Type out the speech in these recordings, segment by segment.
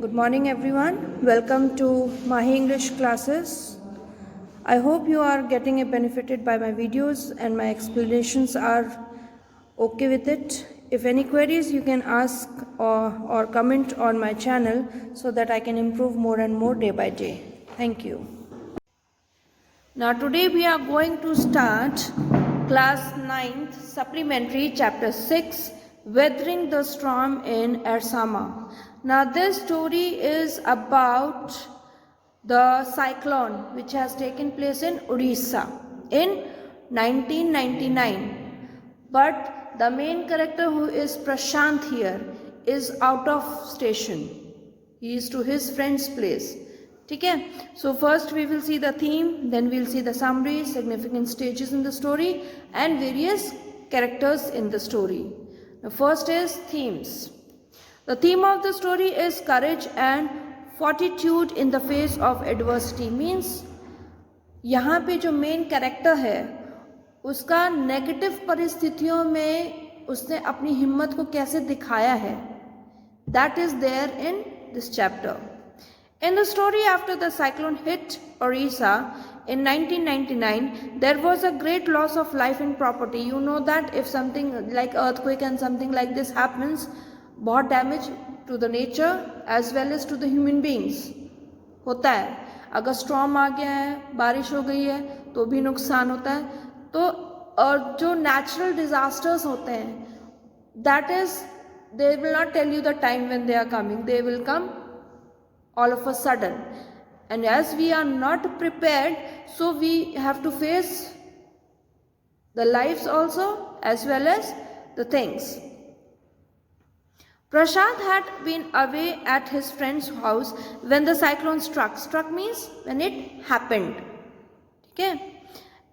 Good morning, everyone. Welcome to Mahi English classes. I hope you are getting benefited by my videos and my explanations are okay with it. If any queries, you can ask or comment on my channel so that I can improve more and more day by day. Thank you. Now today we are going to start class 9th supplementary chapter 6 Weathering the Storm in Ersama. Now this story is about the cyclone which has taken place in Odisha in 1999. But the main character, who is Prashant here, is out of station. He is to his friend's place. Okay, so first we will see the theme, then we will see the summary, significant stages in the story and various characters in the story. The first is themes. The theme of the story is courage and fortitude in the face of adversity. Means यहाँ पे जो main character है उसका negative परिस्थितियों में उसने अपनी हिम्मत को कैसे दिखाया है, that is there in this chapter. In the story, after the cyclone hit Orissa in 1999, there was a great loss of life and property. You know that if something like earthquake and something like this happens, बहुत damage to the nature as well as to the human beings होता है. अगर storm आ गया है, बारिश हो गई है तो भी नुकसान होता है. तो और जो natural disasters होते हैं, that is, they will not tell you the time when they are coming. They will come all of a sudden, and as we are not prepared, so we have to face the lives also as well as the things. Prashant had been away at his friend's house when the cyclone struck. Struck means when it happened. Okay.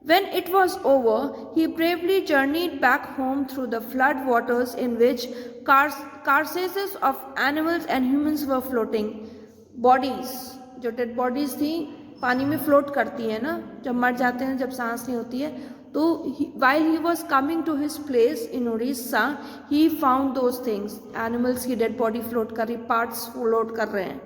When it was over, he bravely journeyed back home through the flood waters in which carcasses of animals and humans were floating. Bodies, जो dead bodies थी पानी में float करती है ना, जब मर जाते हैं, जब सांस नहीं होती है, तो while he was coming to his place in Orissa, he found those things. Animals की डेड बॉडी फ्लोट कर रही, पार्ट्स फ्लोट कर रहे हैं.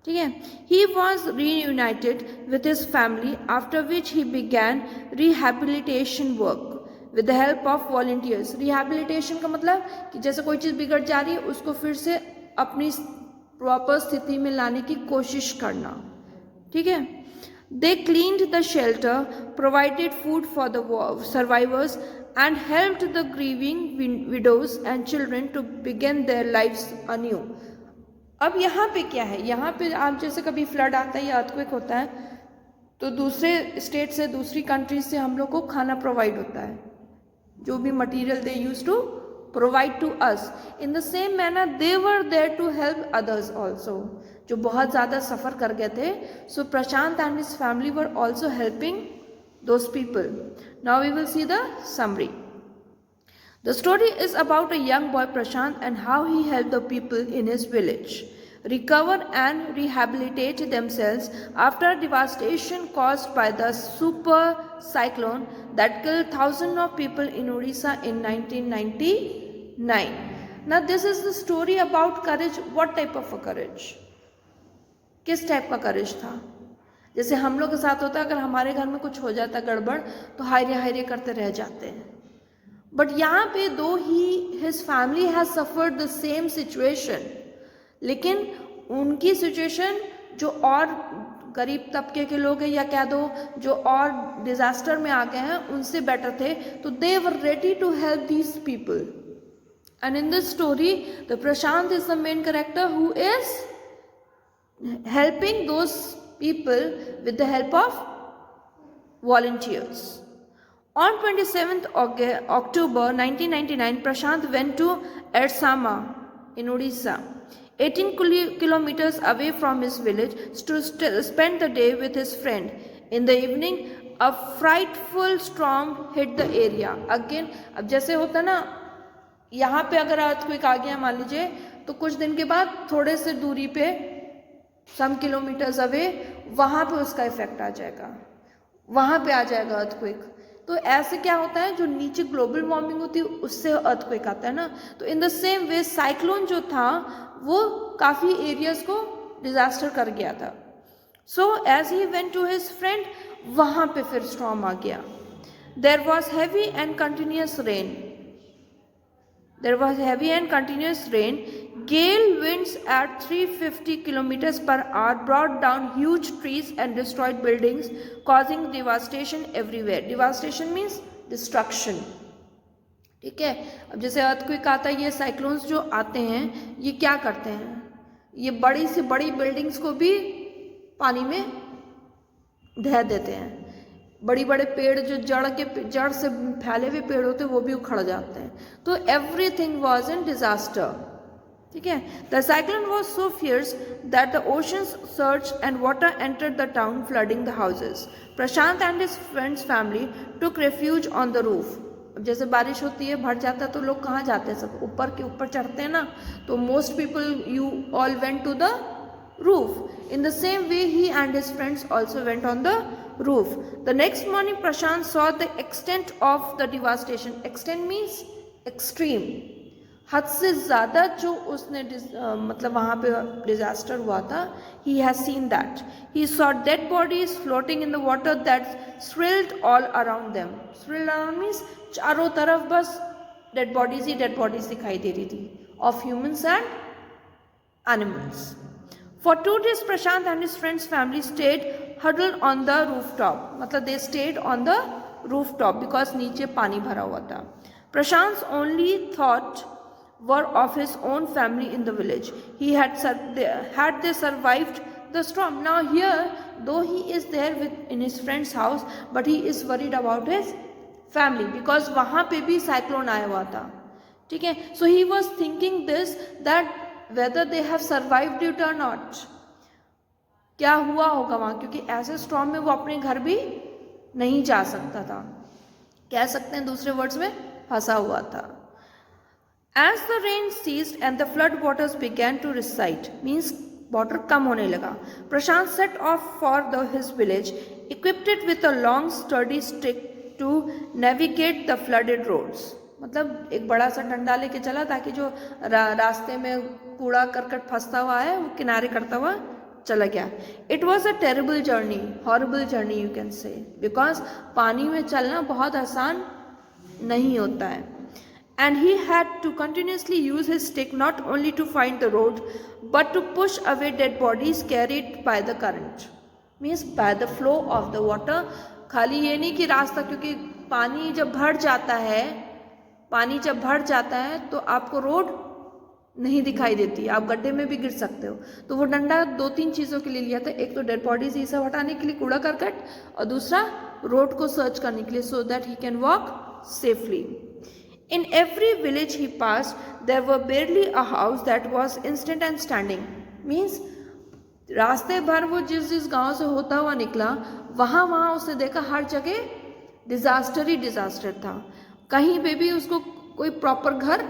ठीक है. He was reunited with his family, after which he began rehabilitation work with the help of volunteers. Rehabilitation का मतलब कि जैसे कोई चीज़ बिगड़ जा रही है उसको फिर से अपनी प्रॉपर स्थिति में लाने की कोशिश करना. ठीक है. They cleaned the shelter, provided food for the survivors and helped the grieving widows and children to begin their lives anew. अब यहाँ पे क्या है, यहाँ पे आप जैसे कभी फ्लड आता है या अर्थक्वेक होता है तो दूसरे स्टेट से, दूसरी कंट्री से हम लोग को खाना प्रोवाइड होता है, जो भी material they use to provide to us. In the same manner, they were there to help others also, जो बहुत ज़्यादा सफ़र कर गए थे. So Prashant and his family were also helping those people. Now we will see the summary. The story is about a young boy Prashant and how he helped the people in his village recover and rehabilitate themselves after devastation caused by the super cyclone that killed thousands of people in Odisha in 1999. Now this is the story about courage. What type of a courage? किस type का करेज था? जैसे हम लोग के साथ होता है, अगर हमारे घर में कुछ हो जाता गड़बड़ तो हायरे करते रह जाते हैं. बट यहाँ पे though he his family has suffered the same situation, लेकिन उनकी सिचुएशन जो और गरीब तबके के लोग हैं या कह दो जो और डिजास्टर में आ गए हैं उनसे बेटर थे, तो they were ready to help these people. And in this story, the Prashant is the main character who is helping those people with the help of volunteers. On 27th October 1999, Prashant went to Ersama in Odisha, 18 kilometers away from his village, to spend the day with his friend. In the evening, a frightful storm hit the area. Again, अब जैसे होता ना, यहाँ पे अगर earthquake आ गया मान लीजिए, तो कुछ दिन के बाद थोड़े से दूरी पे, सम किलोमीटर्स अवे, वहाँ पे उसका इफेक्ट आ जाएगा, वहाँ पे आ जाएगा अर्थक्वेक. तो ऐसे क्या होता है, जो नीचे ग्लोबल वार्मिंग होती है उससे अर्थक्वेक आता है ना। तो in the same way cyclone जो था वो काफ़ी एरियाज को डिजास्टर कर गया था। So as he went to his friend, वहाँ पे फिर स्टॉर्म आ गया। There was heavy and continuous rain, there was heavy and continuous rain. Gale winds at 350 kilometers per hour brought down huge trees and destroyed buildings, causing devastation everywhere. Devastation means destruction. ठीक है, अब जैसे earthquake आता है, ये cyclones जो आते हैं ये क्या करते हैं, ये बड़ी से बड़ी बिल्डिंग्स को भी पानी में ढह देते हैं। बड़ी बड़े पेड़ जो जड़ से फैले हुए पेड़ होते हैं वो भी उखड़ जाते हैं। तो एवरीथिंग वॉज इन डिजास्टर। ठीक है, the cyclone was so fierce that the ocean surged and water entered the town flooding the houses. Prashant and his friends family took refuge on the roof. अब जैसे बारिश होती है, भर जाता है, तो लोग कहाँ जाते हैं, सब ऊपर के ऊपर चढ़ते हैं ना। तो most people you all went to the roof. In the same way, he and his friends also went on the roof. The next morning, Prashant saw the extent of the devastation. Extent means extreme. हद से ज़्यादा जो उसने मतलब वहाँ पे disaster हुआ था, he has seen that. He saw dead bodies floating in the water that swirled all around them. Swirled around means चारों तरफ बस dead bodies ही dead bodies दिखाई दे रही थी, of humans and animals. For 2 days, Prashant and his friend's family stayed huddled on the rooftop. मतलब they stayed on the rooftop because नीचे पानी भरा हुआ था. Prashant's only thought were of his own family in the village. Had they survived the storm? Now here, though he is there in his friend's house, but he is worried about his family because वहाँ पे भी cyclone आया हुआ था. ठीक है, so he was thinking this, that whether they have survived it or not, क्या हुआ होगा वहाँ, क्योंकि ऐसे स्टॉर्म में वो अपने घर भी नहीं जा सकता था, कह सकते हैं दूसरे वर्ड्स में फंसा हुआ था. As the rain ceased and the flood waters began to recede, means water कम होने लगा, प्रशांत set off for his village, equipped it with a long sturdy stick to navigate the flooded roads. मतलब एक बड़ा सा डंडा लेके चला ताकि जो रास्ते में कूड़ा करकट फंसता हुआ है वो किनारे करता हुआ चला गया. It was a terrible journey, horrible journey you can say, because पानी में चलना बहुत आसान नहीं होता है. And he had to continuously use his stick not only to find the road but to push away dead bodies carried by the current, means by the flow of the water. खाली ये नहीं कि रास्ता, क्योंकि पानी जब भर जाता है तो आपको रोड नहीं दिखाई देती, आप गड्ढे में भी गिर सकते हो. तो वो डंडा 2-3 चीज़ों के लिए लिया था, एक तो डेड बॉडीज ये सब हटाने के लिए, कूड़ा करकट, और दूसरा रोड को सर्च करने के लिए, so that he can walk safely. In every village he pass there were barely a house that was instant and standing, means रास्ते भर वो जिस गांव से होता हुआ निकला, वहाँ उसने देखा हर जगह डिजास्टर ही डिजास्टर था. कहीं पे भी उसको कोई प्रॉपर घर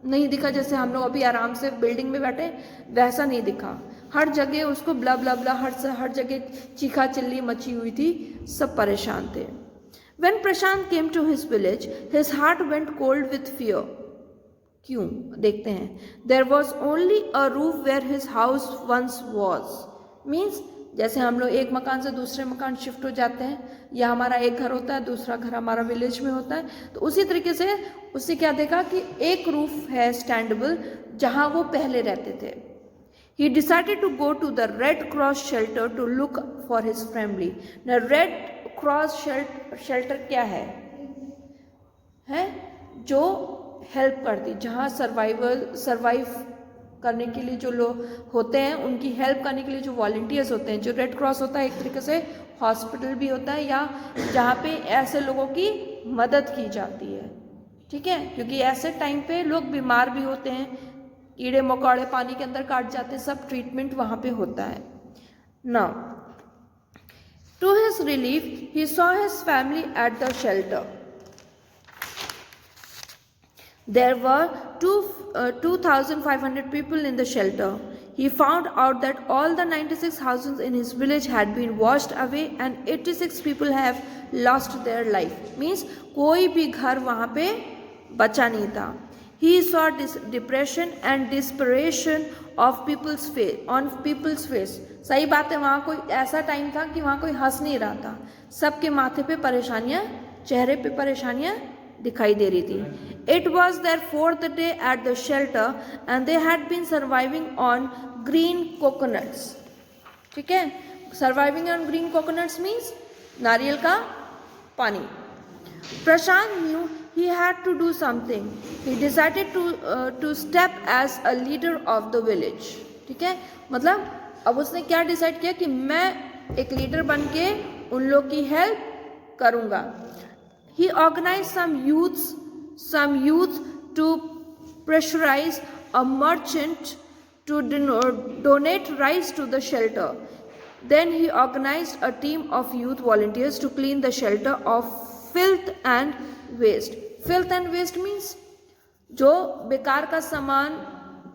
नहीं दिखा, जैसे हम लोग अभी आराम से बिल्डिंग में बैठे वैसा नहीं दिखा. हर जगह उसको ब्ला ब्ला ब्ला, हर जगह चीखा चिल्ली मची हुई थी, सब परेशान थे. When Prashant came to his village, his heart went cold with fear. क्यों, देखते हैं. There was only a roof where his house once was. Means जैसे हम लोग एक मकान से दूसरे मकान शिफ्ट हो जाते हैं, या हमारा एक घर होता है, दूसरा घर हमारा विलेज में होता है, तो उसी तरीके से उससे क्या देखा कि एक रूफ है स्टैंडेबल जहाँ वो पहले रहते थे. He decided to go to the Red Cross shelter to look for his family. Now Red Cross shelter क्या है जो हेल्प करती, जहाँ सर्वाइव करने के लिए जो लोग होते हैं, उनकी हेल्प करने के लिए जो वॉलंटियर्स होते हैं. जो रेड क्रॉस होता है एक तरीके से हॉस्पिटल भी होता है, या जहाँ पे ऐसे लोगों की मदद की जाती है. ठीक है, क्योंकि ऐसे टाइम पे लोग बीमार भी होते हैं, कीड़े मकोड़े पानी के अंदर काट जाते हैं, सब ट्रीटमेंट वहाँ पे होता है. Now to his relief he saw his family at the shelter. There were 2,500 people in the shelter. He found out that all the 96 houses in his village had been washed away and 86 people have lost their life. Means कोई भी घर वहाँ पे बचा नहीं था. He saw depression and desperation of people's face, on people's face. सही बात है, वहाँ कोई ऐसा टाइम था कि वहाँ कोई हंस नहीं रहा था. सबके माथे पे परेशानियाँ, चेहरे पे परेशानियाँ दिखाई दे रही थी. It was their fourth day at the shelter and they had been surviving on green coconuts. ठीक है, surviving on green coconuts means नारियल का पानी. Prashant knew he had to do something. He decided to step as a leader of the village. ठीक है, मतलब अब उसने क्या डिसाइड किया कि मैं एक लीडर बन के उन लोग की हेल्प करूँगा. He organized some youth to pressurize a merchant to donate rice to the shelter. Then he organized a team of youth volunteers to clean the shelter of filth and waste. Filth and waste means जो बेकार का सामान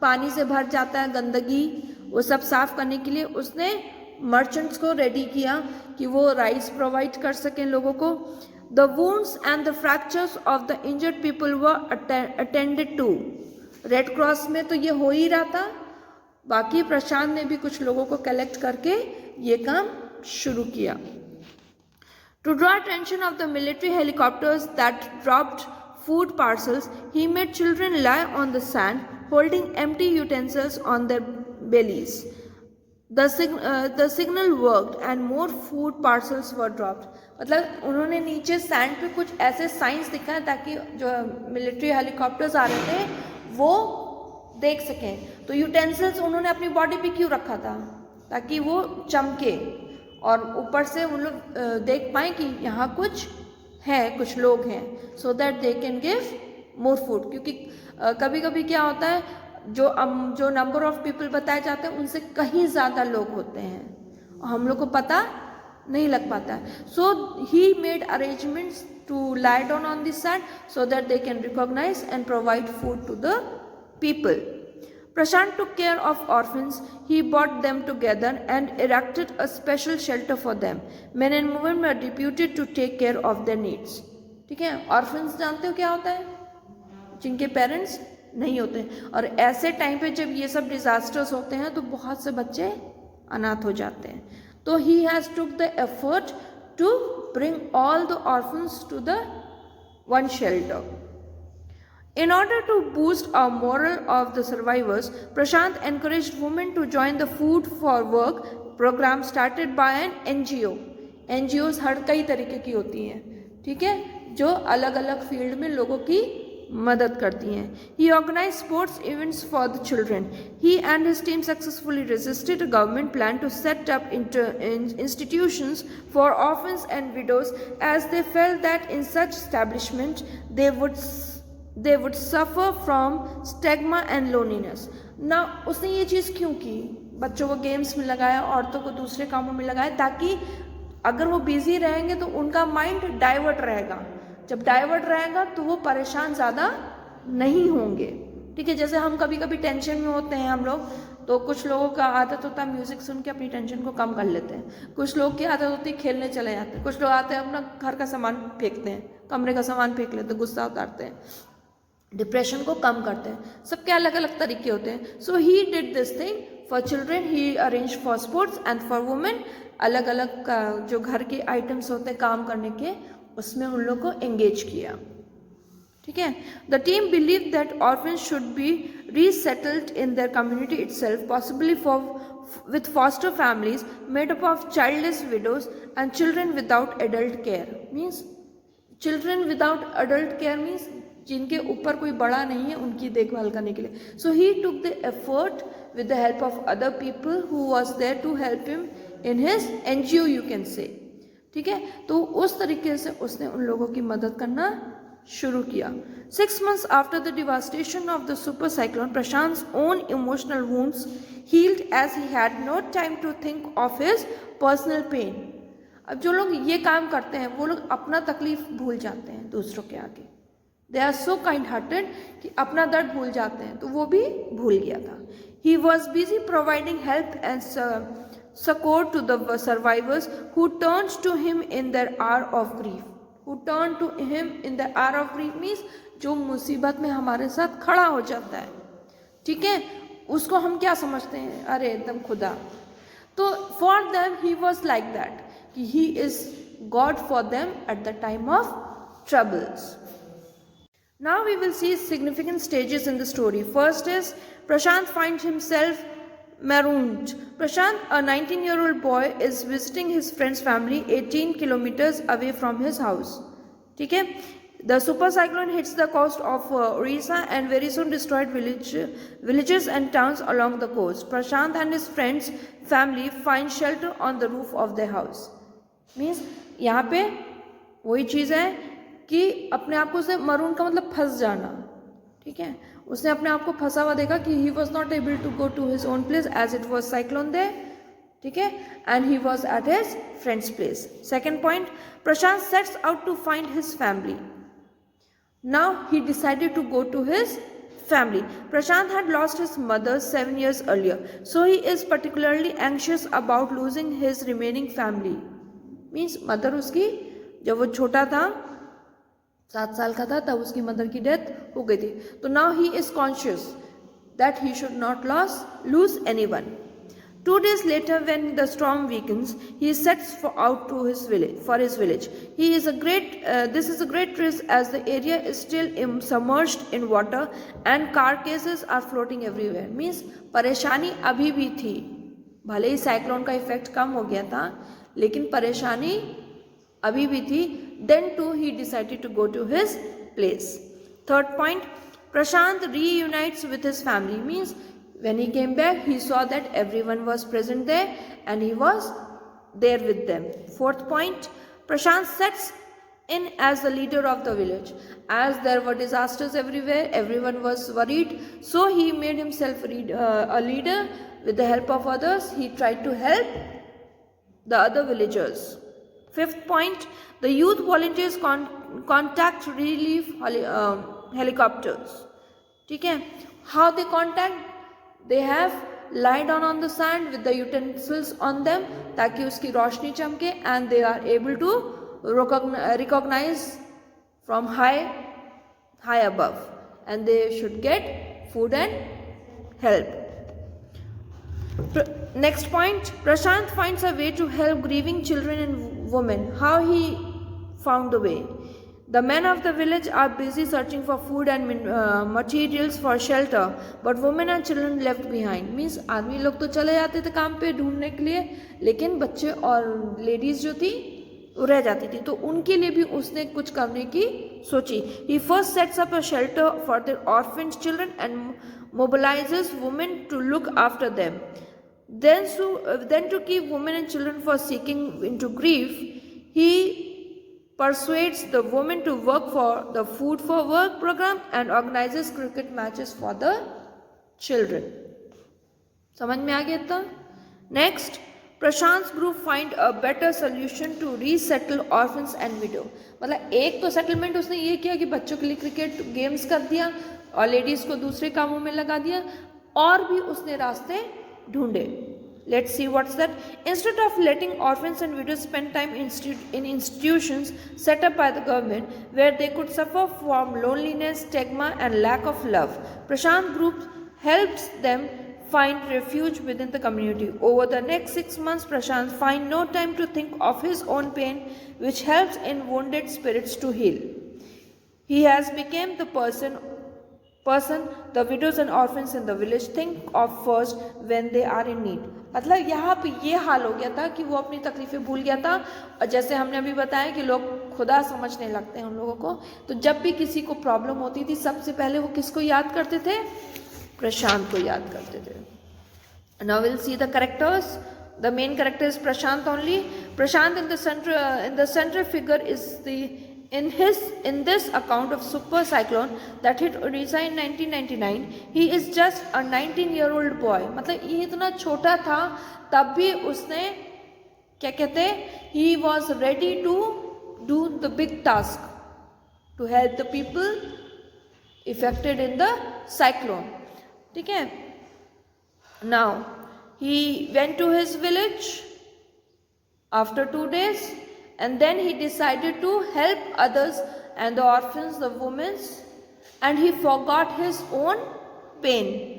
पानी से भर जाता है, गंदगी, वो सब साफ करने के लिए उसने मर्चेंट्स को रेडी किया कि वो राइस प्रोवाइड कर सकें लोगों को. The wounds and the fractures of the injured people were attended to. Red cross में तो ये हो ही रहा था. बाकी प्रशांत ने भी कुछ लोगों को कलेक्ट करके ये काम शुरू किया. To draw attention of the military helicopters that dropped food parcels, he made children lie on the sand, holding empty utensils on their bellies. The signal worked and more food parcels were dropped. मतलब उन्होंने नीचे sand पे कुछ ऐसे science दिखाए ताकि जो military helicopters आ रहे थे वो देख सकें. तो यूटेंसिल्स उन्होंने अपनी बॉडी पे क्यों रखा था? ताकि वो चमके और ऊपर से उन लोग देख पाएँ कि यहाँ कुछ है, कुछ लोग हैं, सो that they can give more food. क्योंकि कभी कभी क्या होता है, जो नंबर ऑफ पीपल बताए जाते हैं उनसे कहीं ज़्यादा लोग होते हैं, हम लोग को पता नहीं लग पाता है. So he made arrangements to lie down on this sand so that they can recognise and provide food to the people. Prashant took care of orphans. He brought them together and erected a special shelter for them. Men and women were deputed to take care of their needs. ठीक है, orphans जानते हो क्या होता है? जिनके parents नहीं होते. और ऐसे टाइम पे जब ये सब डिजास्टर्स होते हैं तो बहुत से बच्चे अनाथ हो जाते हैं. तो he has took the effort to bring all the orphans to the one shelter. In order to boost our morale of the survivors, Prashant encouraged women to join the Food for Work program started by an NGO. NGOs हर कई तरीके की होती हैं, ठीक है, जो अलग अलग फील्ड में लोगों की मदद करती हैं. He organized sports events for the children. He and his team successfully resisted a government plan to set up institutions for orphans and widows, as they felt that in such establishment they would suffer from stigma and loneliness. Now उसने ये चीज़ क्यों की? बच्चों को games में लगाया, औरतों को दूसरे कामों में लगाया, ताकि अगर वो बिजी रहेंगे तो उनका माइंड डाइवर्ट रहेगा. जब डाइवर्ट रहेगा तो वो परेशान ज़्यादा नहीं होंगे. ठीक है, जैसे हम कभी कभी टेंशन में होते हैं हम लोग, तो कुछ लोगों का आदत होता है म्यूज़िक सुन के अपनी टेंशन को कम कर लेते हैं. कुछ लोग की आदत होती है खेलने चले जाते हैं. कुछ लोग आते हैं अपना घर का सामान फेंकते हैं, कमरे का सामान फेंक लेते हैं, गुस्सा उतारते हैं, डिप्रेशन को कम करते हैं. सबके अलग अलग तरीके होते हैं. So he did this thing for children. He arrange for sports and for women. अलग अलग जो घर के आइटम्स होते हैं काम करने के, उसमें उन लोग को एंगेज किया. ठीक है. The team believe that orphans should be resettled in their community itself, possibly with foster families made up of childless widows and children without adult care. Means children without adult care means जिनके ऊपर कोई बड़ा नहीं है उनकी देखभाल करने के लिए. So he took the effort with the help of other people who was there to help him in his NGO, you can say. ठीक है, तो उस तरीके से उसने उन लोगों की मदद करना शुरू किया. 6 months after the devastation of the super cyclone, Prashant's own emotional wounds healed as he had no time to think of his personal pain. अब जो लोग ये काम करते हैं वो लोग अपना तकलीफ भूल जाते हैं दूसरों के आगे. They are so kind hearted कि अपना दर्द भूल जाते हैं, तो वो भी भूल गया था. He was busy providing help and succor to the survivors who turned to him in their hour of grief. Who turned to him in the hour of grief means जो मुसीबत में हमारे साथ खड़ा हो जाता है, ठीक है, उसको हम क्या समझते हैं, अरे एकदम खुदा. तो for them he was like that कि he is God for them at the time of troubles. Now we will see significant stages in the story. First is Prashant finds himself marooned. Prashant, a 19-year-old boy, is visiting his friend's family 18 kilometers away from his house. ठीक है. The super cyclone hits the coast of Orissa and very soon destroyed villages and towns along the coast. Prashant and his friend's family find shelter on the roof of their house. Means यहाँ पे वही चीज़ है कि अपने आप को उसने maroon का मतलब फंस जाना, ठीक है, उसने अपने आप को फंसा हुआ देखा कि he was not able to go to his own place as it was cyclone there, ठीक है, and he was at his friends place. Second point, Prashant sets out to find his family. Now he decided to go to his family. Prashant had lost his mother 7 years earlier, so he is particularly anxious about losing his remaining family. Means mother उसकी जब वो छोटा था 7 साल का था तब उसकी मदर की डेथ हो गई थी. तो now he is conscious that he should not lose anyone. 2 days later, when the storm weakens, he sets out to his village. This is a great risk as the area is still submerged in water and carcasses are floating everywhere. Means परेशानी अभी भी थी, भले ही cyclone का effect कम हो गया था, लेकिन परेशानी अभी भी थी. Then too he decided to go to his place. Third point, Prashant reunites with his family. Means when he came back, he saw that everyone was present there and he was there with them. Fourth point, Prashant sets in as the leader of the village. As there were disasters everywhere, everyone was worried, so he made himself a leader. With the help of others, he tried to help the other villagers. Fifth point, the youth volunteers contact relief helicopters. ठीक है, how they contact? They have lie down on the sand with the utensils on them ताकि उसकी रोशनी चमके, and they are able to recognize from high above, and they should get food and help. Next point, Prashant finds a way to help grieving children and women. How he found the way? The men of the village are busy searching for food and materials for shelter, but women and children left behind. Means आदमी लोग तो चले जाते थे काम पे ढूंढने के लिए, लेकिन बच्चे और लेडीज जो थी वो रह जाती थी, तो उनके लिए भी उसने कुछ करने की सोची. He first sets up a shelter for their orphaned children and mobilizes women to look after them. Then to keep women and children from sinking into grief, he persuades the women to work for the Food for Work program and organizes cricket matches for the children. समझ में आ गया था? Next, Prashant's group find a better solution to resettle orphans and widow. मतलब एक तो settlement उसने ये किया कि बच्चों के लिए क्रिकेट गेम्स कर दिया और लेडीज को दूसरे कामों में लगा दिया, और भी उसने रास्ते ढूंढे. Let's see what's that. Instead of letting orphans and widows spend time in institutions set up by the government where they could suffer from loneliness, stigma and lack of love, Prashant Group helps them find refuge within the community. Over the next 6 months, Prashant finds no time to think of his own pain, which helps in wounded spirits to heal. He has become the person the widows and orphans in the village think of first when they are in need. मतलब यहाँ पे ये हाल हो गया था कि वो अपनी तकलीफें भूल गया था, और जैसे हमने अभी बताया कि लोग खुदा समझने लगते हैं उन लोगों को, तो जब भी किसी को प्रॉब्लम होती थी सबसे पहले वो किसको याद करते थे? प्रशांत को याद करते थे. Now we'll see the characters. The main character is Prashant only. Prashant in the central figure is in this account of super cyclone that hit Odisha in 1999. He is just a 19-year-old boy. मतलब ये इतना छोटा था तब भी उसने क्या कहते हैं, he was ready to do the big task to help the people affected in the cyclone. ठीक है. Now he went to his village after 2 days, and then he decided to help others and the orphans, the women, and he forgot his own pain.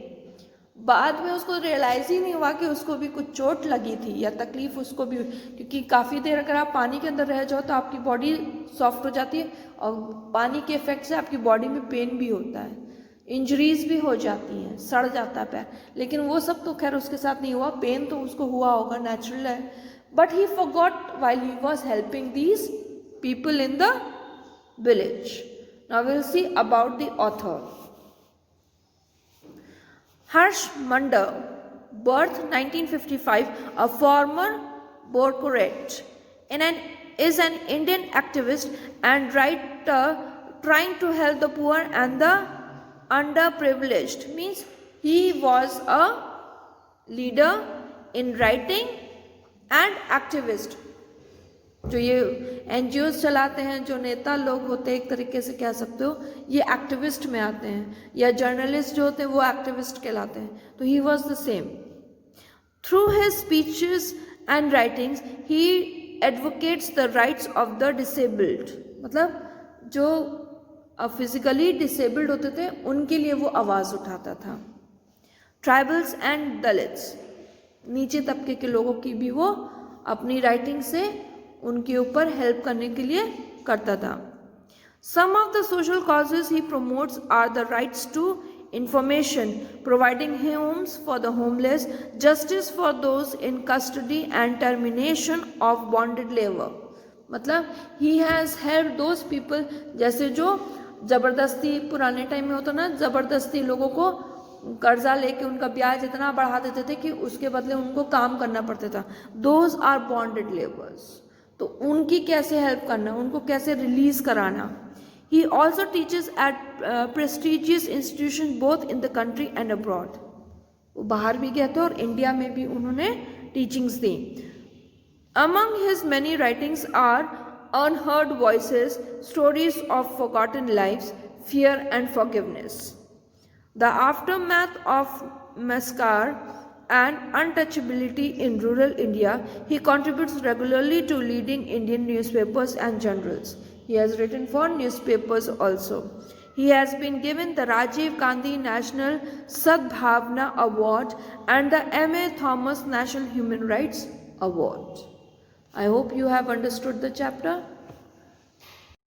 बाद में उसको realise ही नहीं हुआ कि उसको भी कुछ चोट लगी थी या तकलीफ उसको भी, क्योंकि काफ़ी देर अगर आप पानी के अंदर रह जाओ तो आपकी बॉडी सॉफ्ट हो जाती है और पानी के इफेक्ट से आपकी बॉडी में पेन भी होता है, इंजरीज भी हो जाती हैं, सड़ जाता है पैर. लेकिन वो सब तो खैर उसके साथ नहीं हुआ, पेन तो उसको हुआ होगा, नेचुरल है. But he forgot while he was helping these people in the village. Now will see about the author. Harsh Mandar, birth 1955, a former bureaucrat, is an Indian activist and writer trying to help the poor and the underprivileged. Means he was a leader in writing and activist. जो ये NGOs चलाते हैं, जो नेता लोग होते हैं, एक तरीके से कह सकते हो ये एक्टिविस्ट में आते हैं, या जर्नलिस्ट जो होते हैं वो एक्टिविस्ट कहलाते हैं. तो he was the same. Through his speeches and writings he advocates the rights of the disabled. मतलब जो फिजिकली डिसेबल्ड होते थे उनके लिए वो आवाज़ उठाता था. ट्राइबल्स एंड दलित्स, नीचे तबके के लोगों की भी वो अपनी राइटिंग से उनके ऊपर हेल्प करने के लिए करता था. Some of the social causes he promotes are the rights to information, providing homes for the homeless, justice for those in custody and termination of bonded labor. मतलब he has helped those people, जैसे जो ज़बरदस्ती पुराने time में होता ना, ज़बरदस्ती लोगों को कर्जा लेके उनका ब्याज इतना बढ़ा देते थे कि उसके बदले उनको काम करना पड़ता था. Those are bonded laborers. तो उनकी कैसे हेल्प करना, उनको कैसे रिलीज कराना. He also teaches at prestigious institution both in the country and abroad. वो बाहर भी गए थे और इंडिया में भी उन्होंने टीचिंग्स दी. Among his many writings are unheard voices, stories of forgotten lives, fear and forgiveness, the aftermath of massacre and untouchability in rural India. He contributes regularly to leading Indian newspapers and journals. He has written for newspapers also. He has been given the Rajiv Gandhi National Sadbhavna Award and the M.A. Thomas National Human Rights Award. I hope you have understood the chapter.